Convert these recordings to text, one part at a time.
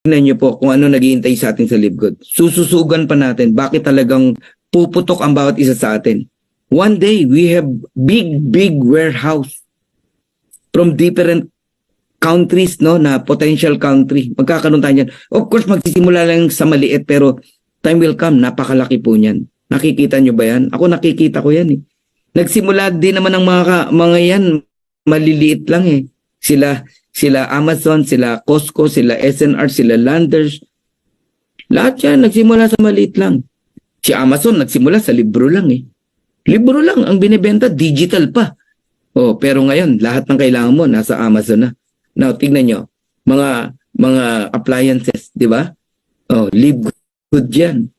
niyo po kung ano naghihintay sa atin sa Libgod. Sususugan pa natin bakit talagang puputok ang bawat isa sa atin. One day, we have big warehouse from different countries, no, na potential country. Magkakaroon tayo niyan. Of course, magsisimula lang sa maliit, pero time will come, napakalaki po niyan. Nakikita nyo ba yan? Ako nakikita ko yan eh. Nagsimula din naman ang mga yan, maliliit lang eh. Sila Amazon, sila Costco, sila SNR, sila Landers. Lahat yan, nagsimula sa maliit lang. Si Amazon, nagsimula sa libro lang eh. Libro lang ang binibenta, digital pa. Oh, pero ngayon, lahat ng kailangan mo nasa Amazon na. Now, tignan nyo, mga appliances, di ba? Oh, live good yan.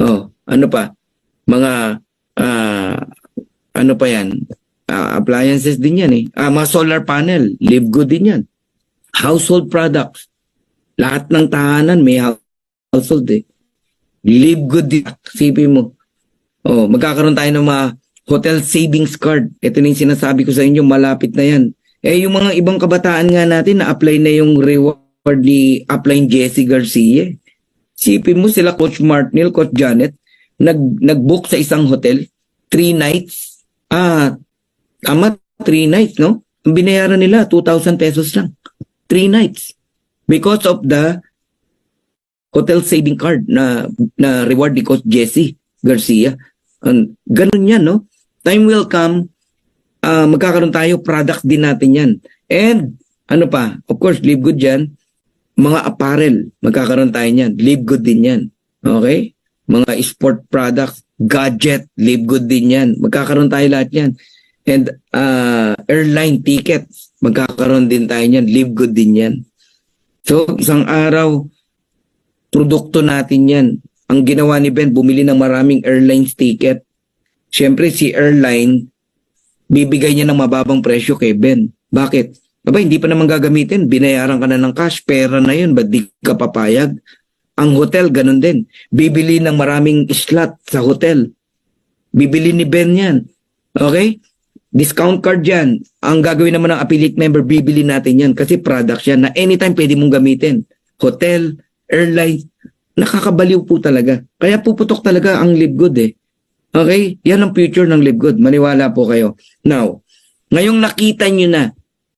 Oh, ano pa? Mga, ano pa yan? Appliances din yan eh. Mga solar panel, live good din yan. Household products. Lahat ng tahanan may household eh. Live good din. Sipin mo. Oh, magkakaroon tayo ng mga hotel savings card. Ito na yung sinasabi ko sa inyo, malapit na yan. Eh, yung mga ibang kabataan nga natin, na-apply na yung reward ni Upline Jessie Garcia. Sipin mo sila, Coach Martinel, Coach Janet, nag-book sa isang hotel, 3 nights. Tama, 3 nights, no? Ang binayaran nila, 2,000 pesos lang. 3 nights. Because of the hotel saving card na reward ni Coach Jessie Garcia. Ganun yan, no? Time will come, magkakaroon tayo, products din natin yan. And, ano pa, of course, live good yan. Mga apparel, magkakaroon tayo yan. Live good din yan. Okay? Mga sport products, gadget, live good din yan. Magkakaroon tayo lahat yan. And, airline tickets, magkakaroon din tayo yan. Live good din yan. So, isang araw, produkto natin yan. Ang ginawa ni Ben, bumili ng maraming airlines ticket. Siyempre, si airline, bibigay niya ng mababang presyo kay Ben. Bakit? Aba, hindi pa naman gagamitin. Binayaran ka na ng cash. Pera na yun. Ba't di ka papayag? Ang hotel, ganun din. Bibili ng maraming slot sa hotel. Bibili ni Ben yan. Okay? Discount card yan. Ang gagawin naman ng affiliate member, bibili natin yan. Kasi products yan na anytime pwede mong gamitin. Hotel, airline, nakakabaliw po talaga. Kaya puputok talaga ang Live Good eh. Okay? Yan ang future ng Live Good. Maniwala po kayo. Now, ngayong nakita nyo na